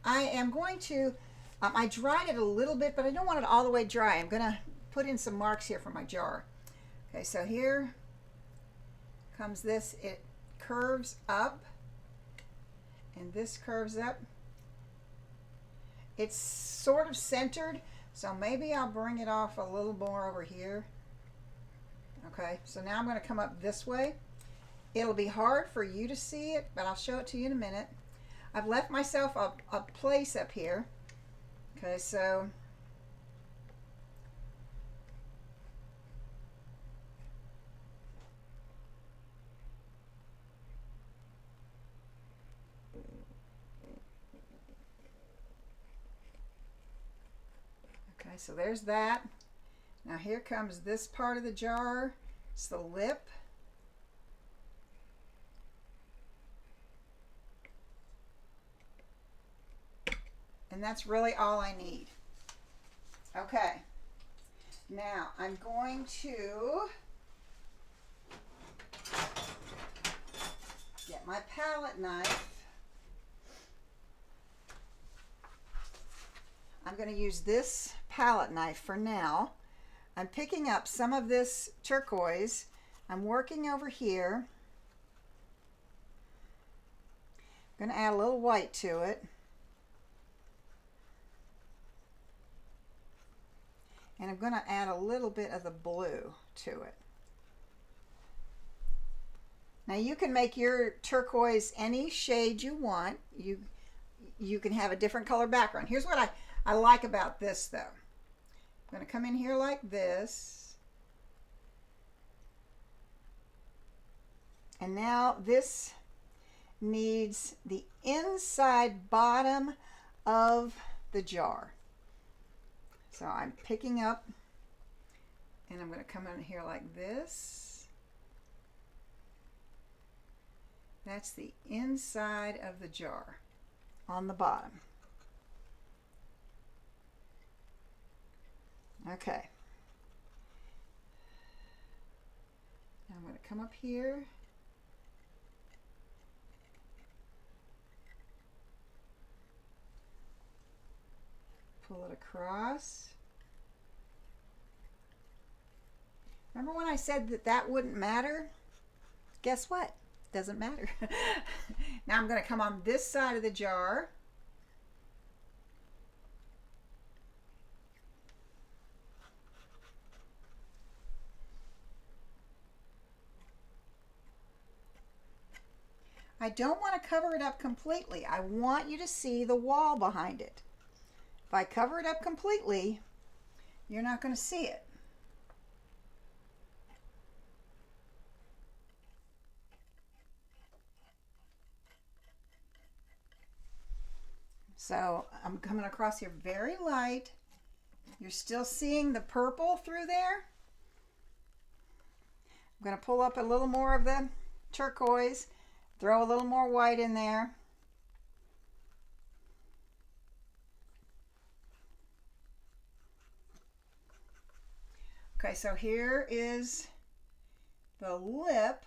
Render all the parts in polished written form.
I am going to, I dried it a little bit, but I don't want it all the way dry. I'm going to put in some marks here for my jar. Okay, so here comes this. It curves up, and this curves up. It's sort of centered, so maybe I'll bring it off a little more over here. Okay, so now I'm going to come up this way. It'll be hard for you to see it, but I'll show it to you in a minute. I've left myself a place up here. Okay, so okay, so there's that. Now here comes this part of the jar. It's the lip. And that's really all I need. Okay, now I'm going to get my palette knife. I'm going to use this palette knife for now. I'm picking up some of this turquoise. I'm working over here. I'm going to add a little white to it. And I'm going to add a little bit of the blue to it. Now you can make your turquoise any shade you want. You can have a different color background. Here's what I like about this though. I'm going to come in here like this. And now this needs the inside bottom of the jar. So I'm picking up and I'm going to come in here like this. That's the inside of the jar on the bottom. Okay. Now I'm going to come up here. Pull it across. Remember when I said that that wouldn't matter? Guess what? Doesn't matter. Now I'm going to come on this side of the jar. I don't want to cover it up completely. I want you to see the wall behind it. If I cover it up completely, you're not going to see it. So I'm coming across here very light. You're still seeing the purple through there. I'm going to pull up a little more of the turquoise, throw a little more white in there. Okay, so here is the lip.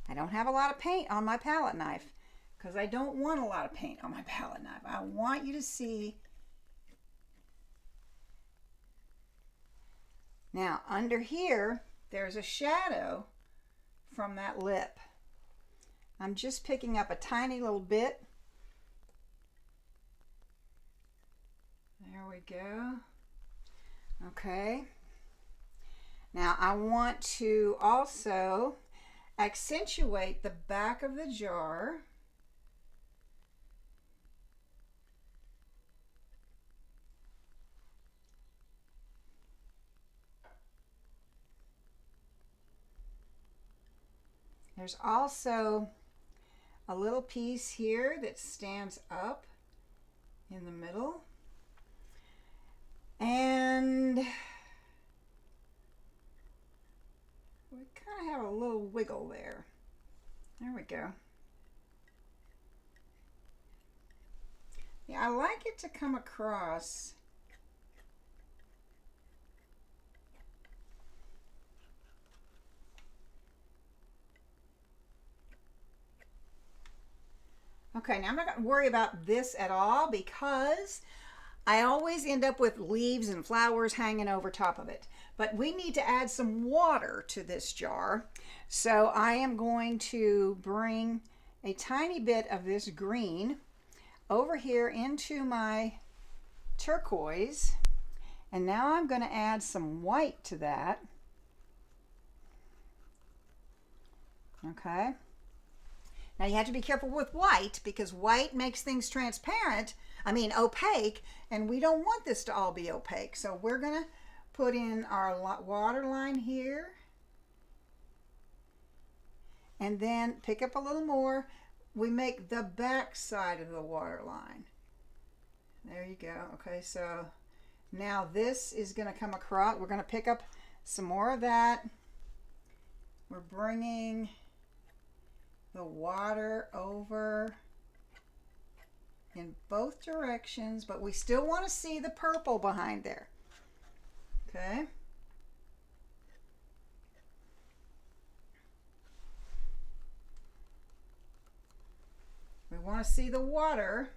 I don't have a lot of paint on my palette knife because I don't want a lot of paint on my palette knife. I want you to see. Now under here, there's a shadow from that lip. I'm just picking up a tiny little bit. There we go. Okay. Now I want to also accentuate the back of the jar. There's also a little piece here that stands up in the middle. And we kind of have a little wiggle there. There we go. Yeah, I like it to come across. Okay, now I'm not going to worry about this at all because I always end up with leaves and flowers hanging over top of it. But we need to add some water to this jar. So I am going to bring a tiny bit of this green over here into my turquoise. And now I'm going to add some white to that. Okay. Now you have to be careful with white because white makes things transparent, opaque, and we don't want this to all be opaque. So we're going to put in our water line here and then pick up a little more. We make the back side of the water line. There you go. Okay, so now this is going to come across. We're going to pick up some more of that. We're bringing the water over in both directions, but we still want to see the purple behind there. Okay. We want to see the water.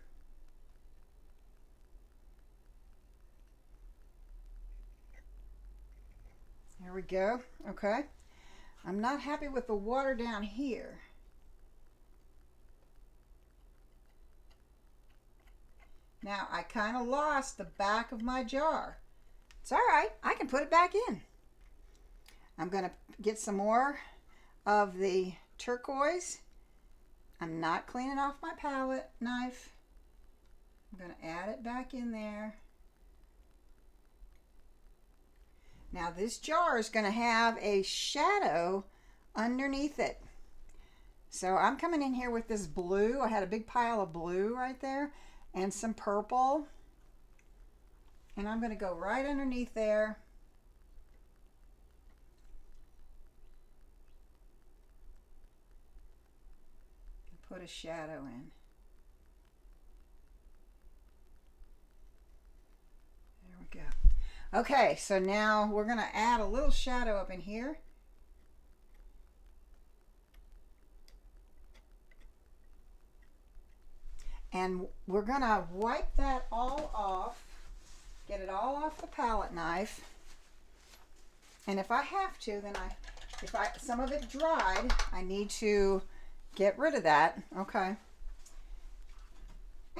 There we go. Okay. I'm not happy with the water down here. Now, I kind of lost the back of my jar. It's all right. I can put it back in. I'm going to get some more of the turquoise. I'm not cleaning off my palette knife. I'm going to add it back in there. Now, this jar is going to have a shadow underneath it. So I'm coming in here with this blue. I had a big pile of blue right there. And some purple, and I'm going to go right underneath there. Put a shadow in. There we go. Okay, so now we're going to add a little shadow up in here. And we're going to wipe that all off, get it all off the palette knife. And if I have to, then if some of it dried, I need to get rid of that. Okay.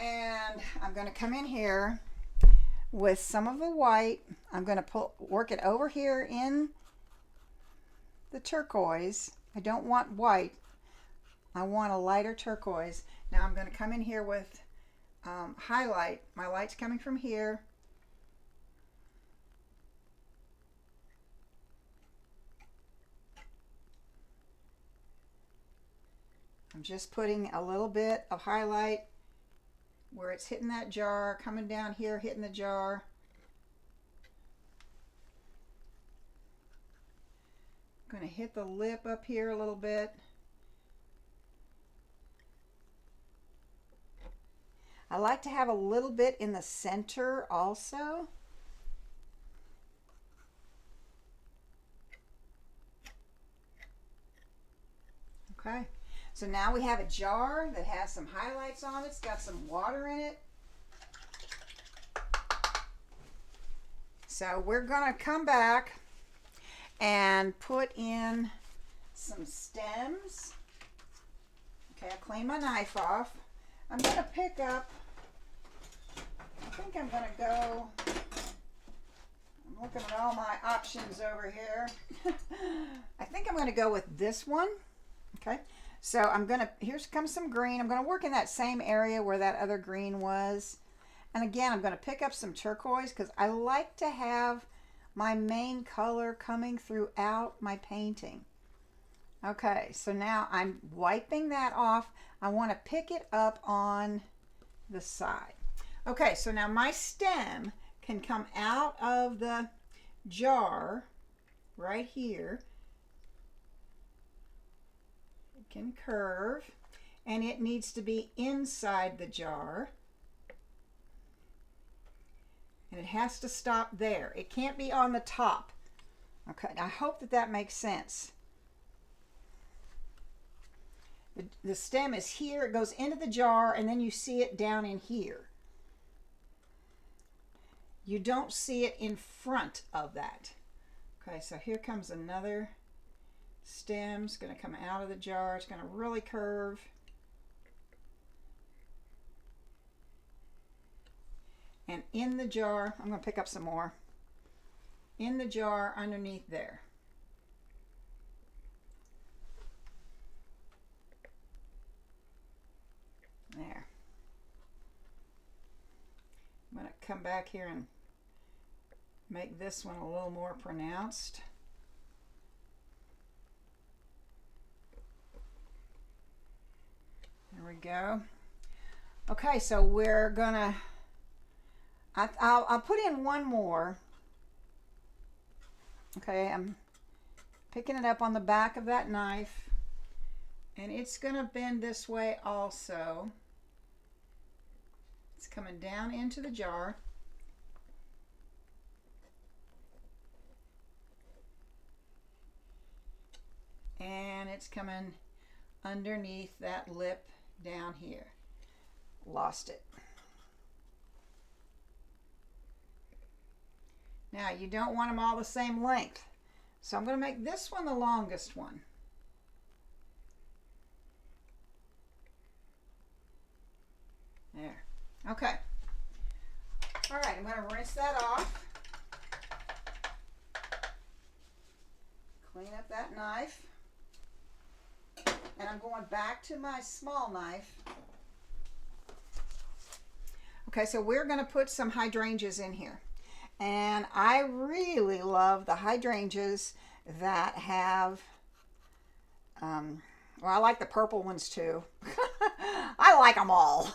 And I'm going to come in here with some of the white. I'm going to work it over here in the turquoise. I don't want white. I want a lighter turquoise. Now I'm going to come in here with highlight. My light's coming from here. I'm just putting a little bit of highlight where it's hitting that jar, coming down here, hitting the jar. I'm going to hit the lip up here a little bit. I like to have a little bit in the center also. Okay, so now we have a jar that has some highlights on it. It's got some water in it. So we're going to come back and put in some stems. Okay, I cleaned my knife off. I'm going to pick up, I think I'm going to go, I'm looking at all my options over here. I think I'm going to go with this one. Okay, so I'm going to, here comes some green. I'm going to work in that same area where that other green was. And again, I'm going to pick up some turquoise because I like to have my main color coming throughout my painting. Okay, so now I'm wiping that off. I want to pick it up on the side. Okay, so now my stem can come out of the jar right here. It can curve, and it needs to be inside the jar. And it has to stop there. It can't be on the top. Okay, I hope that that makes sense. The stem is here, it goes into the jar, and then you see it down in here. You don't see it in front of that. Okay, so here comes another stem. It's going to come out of the jar. It's going to really curve. And in the jar, I'm going to pick up some more. In the jar underneath there. There. I'm going to come back here and make this one a little more pronounced. There we go. Okay, so we're gonna, I'll put in one more. Okay, I'm picking it up on the back of that knife, and it's gonna bend this way also. It's coming down into the jar. And it's coming underneath that lip down here. Lost it. Now you don't want them all the same length. So I'm going to make this one the longest one. There. Okay. All right, I'm going to rinse that off. Clean up that knife. And I'm going back to my small knife. Okay, so we're going to put some hydrangeas in here. And I really love the hydrangeas that have, well, I like the purple ones too. I like them all.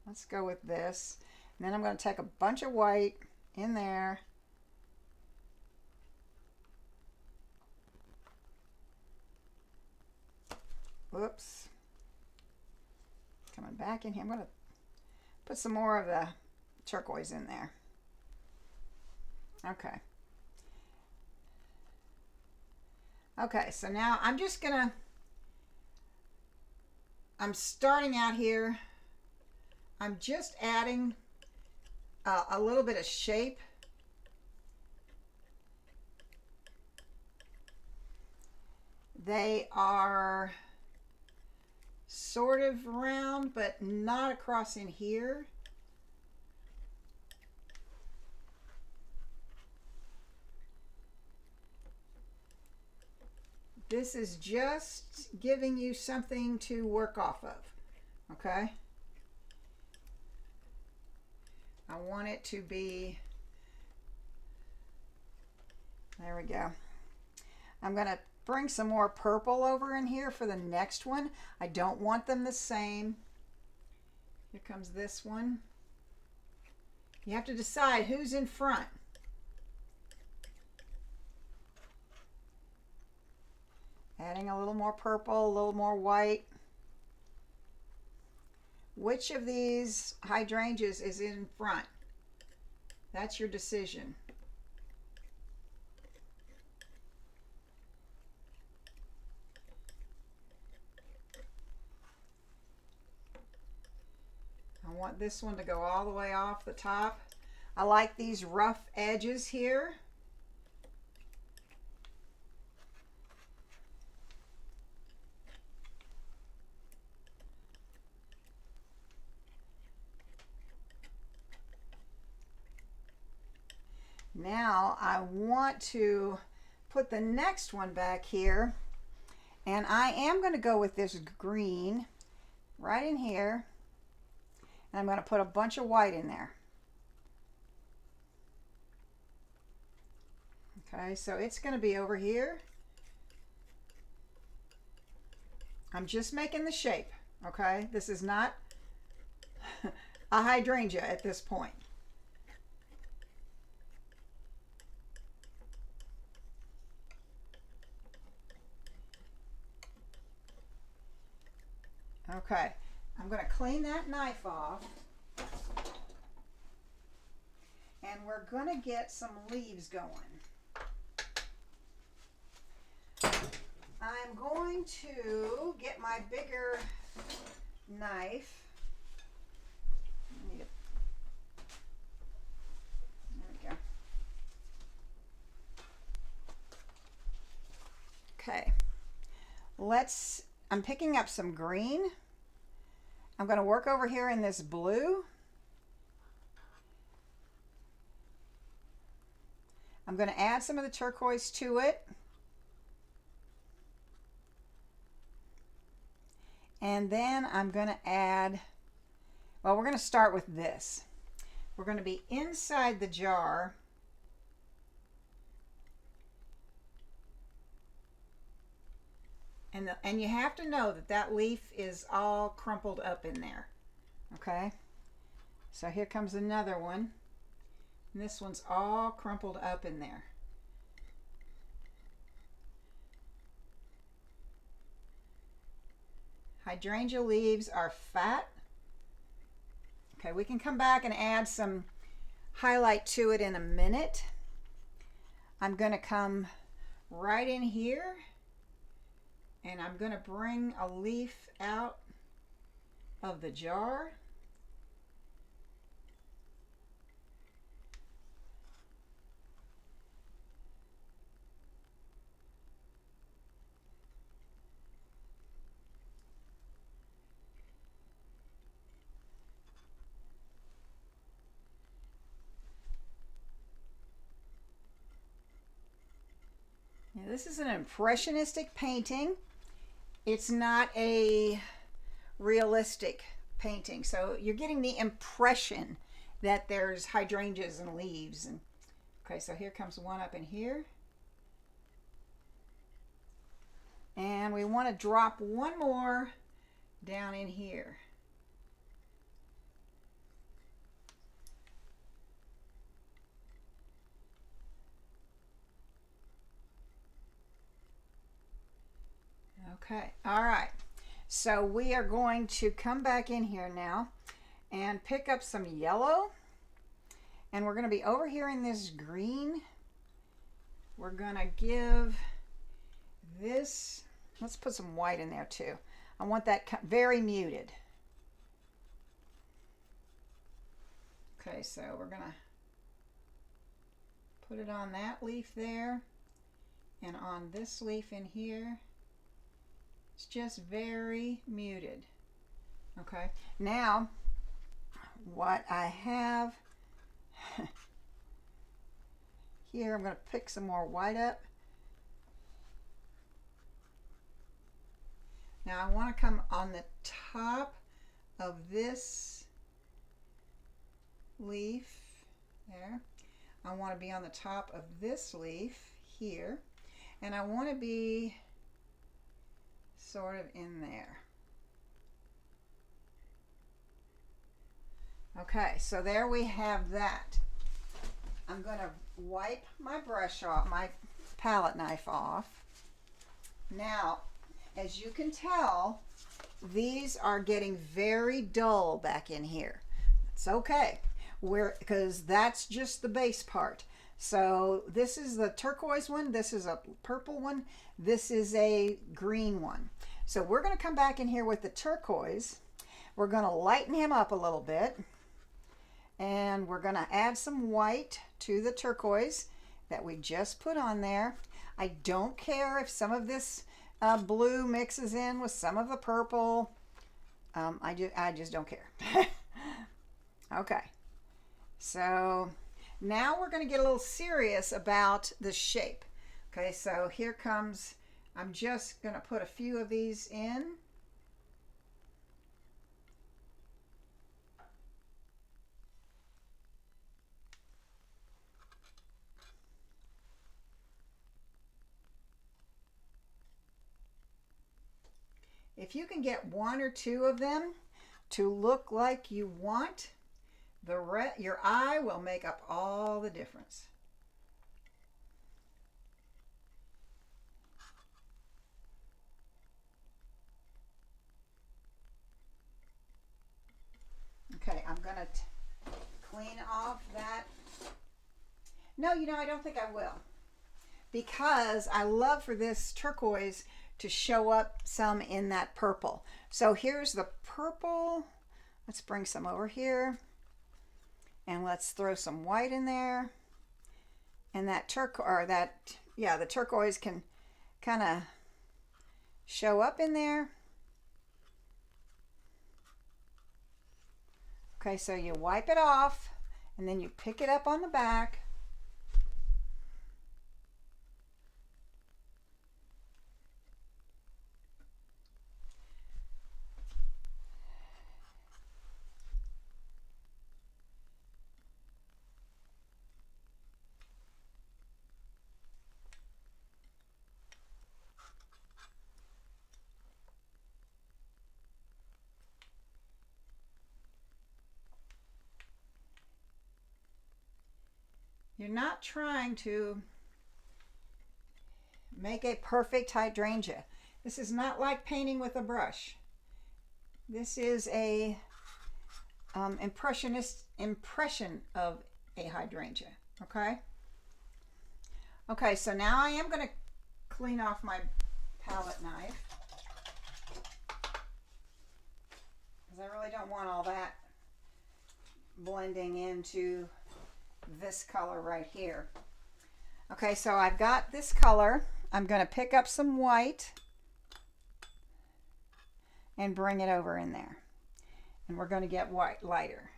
Let's go with this. And then I'm going to take a bunch of white in there. Whoops. Coming back in here. I'm going to put some more of the turquoise in there. Okay. Okay, so now I'm just going to, I'm starting out here. I'm just adding a little bit of shape. They are sort of round, but not across in here. This is just giving you something to work off of, okay? I want it to be, there we go. I'm gonna bring some more purple over in here for the next one. I don't want them the same. Here comes this one. You have to decide who's in front. Adding a little more purple, a little more white. Which of these hydrangeas is in front? That's your decision. I want this one to go all the way off the top. I like these rough edges here. Now I want to put the next one back here, and I am going to go with this green right in here, and I'm going to put a bunch of white in there. Okay, so it's going to be over here. I'm just making the shape, okay? This is not a hydrangea at this point. Okay, I'm going to clean that knife off. And we're going to get some leaves going. I'm going to get my bigger knife. There we go. Okay, I'm picking up some green. I'm going to work over here in this blue. I'm going to add some of the turquoise to it. And then I'm going to add, well, we're going to start with this. We're going to be inside the jar. And you have to know that that leaf is all crumpled up in there. Okay? So here comes another one. And this one's all crumpled up in there. Hydrangea leaves are fat. Okay, we can come back and add some highlight to it in a minute. I'm going to come right in here and I'm going to bring a leaf out of the jar. Now, this is an impressionistic painting. It's not a realistic painting, so you're getting the impression that there's hydrangeas and leaves. And okay, so here comes one up in here, and we want to drop one more down in here. Okay, all right. So we are going to come back in here now and pick up some yellow. And we're going to be over here in this green. We're going to give this, let's put some white in there too. I want that very muted. Okay, so we're going to put it on that leaf there and on this leaf in here. It's just very muted. Okay, now what I have here, I'm going to pick some more white up. Now I want to come on the top of this leaf there. I want to be on the top of this leaf here, and I want to be sort of in there. Okay, so there we have that. I'm going to wipe my brush off, my palette knife off. Now, as you can tell, these are getting very dull back in here. It's okay, because that's just the base part. So this is the turquoise one, this is a purple one, this is a green one. So we're going to come back in here with the turquoise. We're going to lighten him up a little bit. And we're going to add some white to the turquoise that we just put on there. I don't care if some of this blue mixes in with some of the purple. I just don't care. Okay. So now we're going to get a little serious about the shape. Okay, so here comes, I'm just going to put a few of these in. If you can get one or two of them to look like you want, your eye will make up all the difference. Okay, I'm gonna clean off that. No, you know, I don't think I will, because I love for this turquoise to show up some in that purple. So here's the purple. Let's bring some over here, and let's throw some white in there. And that the turquoise can kind of show up in there. Okay, so you wipe it off, and then you pick it up on the back. You're not trying to make a perfect hydrangea. This is not like painting with a brush. This is a impression of a hydrangea. Okay. Okay, so now I am going to clean off my palette knife, because I really don't want all that blending into this color right here. Okay, so I've got this color. I'm going to pick up some white and bring it over in there. And we're going to get white lighter.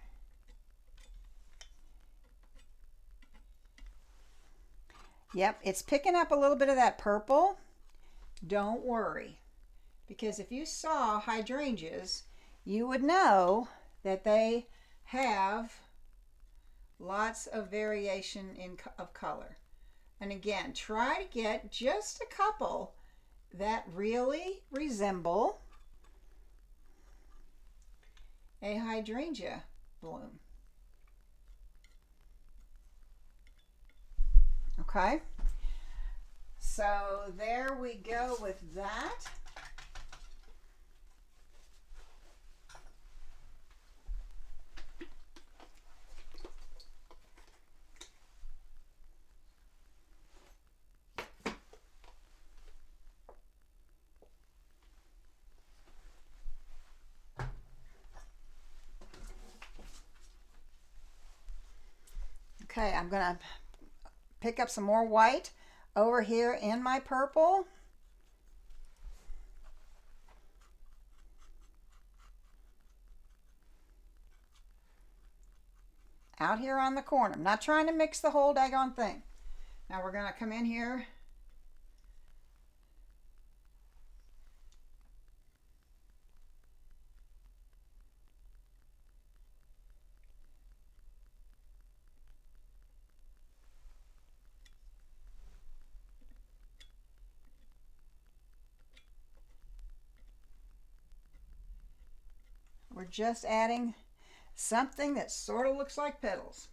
Yep, it's picking up a little bit of that purple. Don't worry, because if you saw hydrangeas, you would know that they have lots of variation of color. And again, try to get just a couple that really resemble a hydrangea bloom. Okay, so there we go with that. Okay, I'm going to pick up some more white over here in my purple. Out here on the corner. I'm not trying to mix the whole daggone thing. Now we're going to come in here . We're just adding something that sort of looks like petals.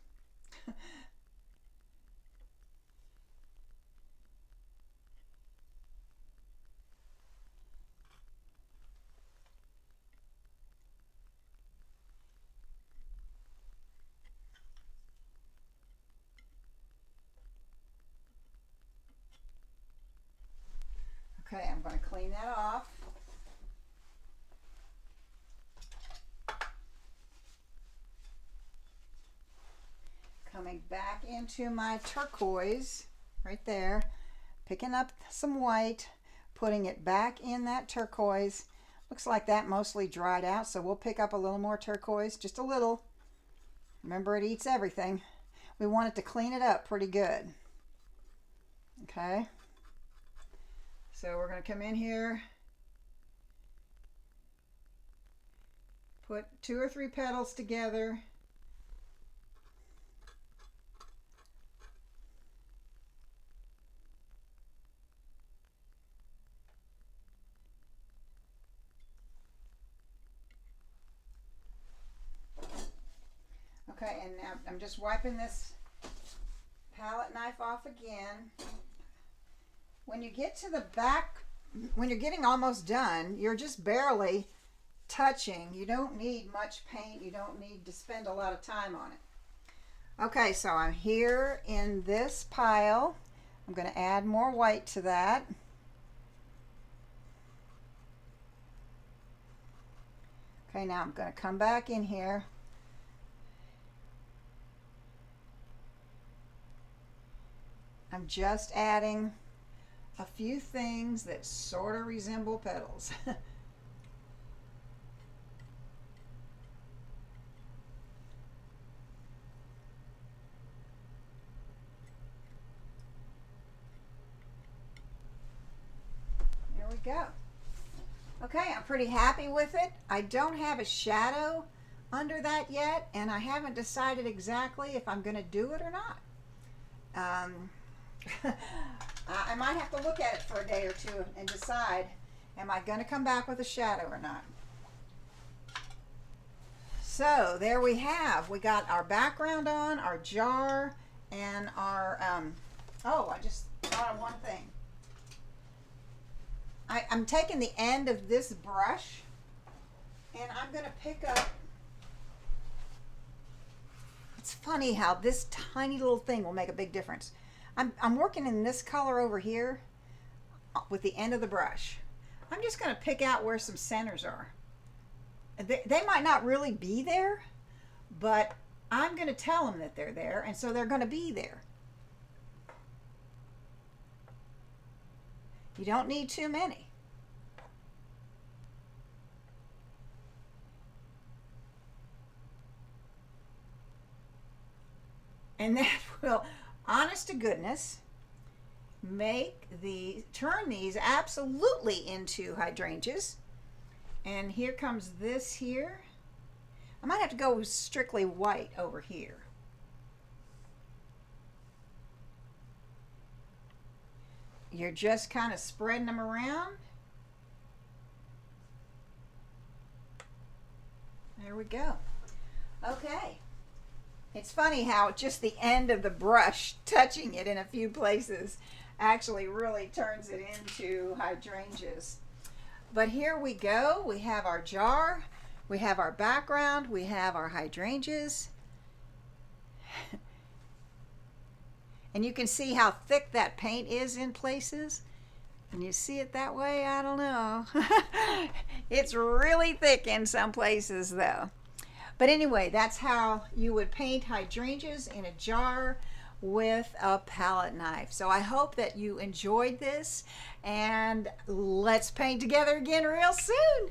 Okay, I'm going to clean that off. Coming back into my turquoise right there, picking up some white, putting it back in that turquoise. Looks like that mostly dried out, so we'll pick up a little more turquoise, just a little. Remember, it eats everything. We want it to clean it up pretty good. Okay, so we're going to come in here, put 2 or 3 petals together. I'm just wiping this palette knife off again. When you get to the back, when you're getting almost done, you're just barely touching. You don't need much paint. You don't need to spend a lot of time on it. Okay, so I'm here in this pile. I'm going to add more white to that. Okay, now I'm going to come back in here. I'm just adding a few things that sort of resemble petals. There we go. Okay, I'm pretty happy with it. I don't have a shadow under that yet, and I haven't decided exactly if I'm going to do it or not. I might have to look at it for a day or two and decide, am I going to come back with a shadow or not? So there we have. We got our background on, our jar, and our, oh, I just thought of one thing. I'm taking the end of this brush, and I'm going to pick up, it's funny how this tiny little thing will make a big difference. I'm working in this color over here with the end of the brush. I'm just going to pick out where some centers are. They might not really be there, but I'm going to tell them that they're there, and so they're going to be there. You don't need too many. And that will, honest to goodness, turn these absolutely into hydrangeas. And here comes this here. I might have to go with strictly white over here. You're just kind of spreading them around. There we go. Okay. It's funny how just the end of the brush touching it in a few places actually really turns it into hydrangeas. But here we go. We have our jar, we have our background, we have our hydrangeas. And you can see how thick that paint is in places. Can you see it that way? I don't know. It's really thick in some places though. But anyway, that's how you would paint hydrangeas in a jar with a palette knife. So I hope that you enjoyed this, and let's paint together again real soon.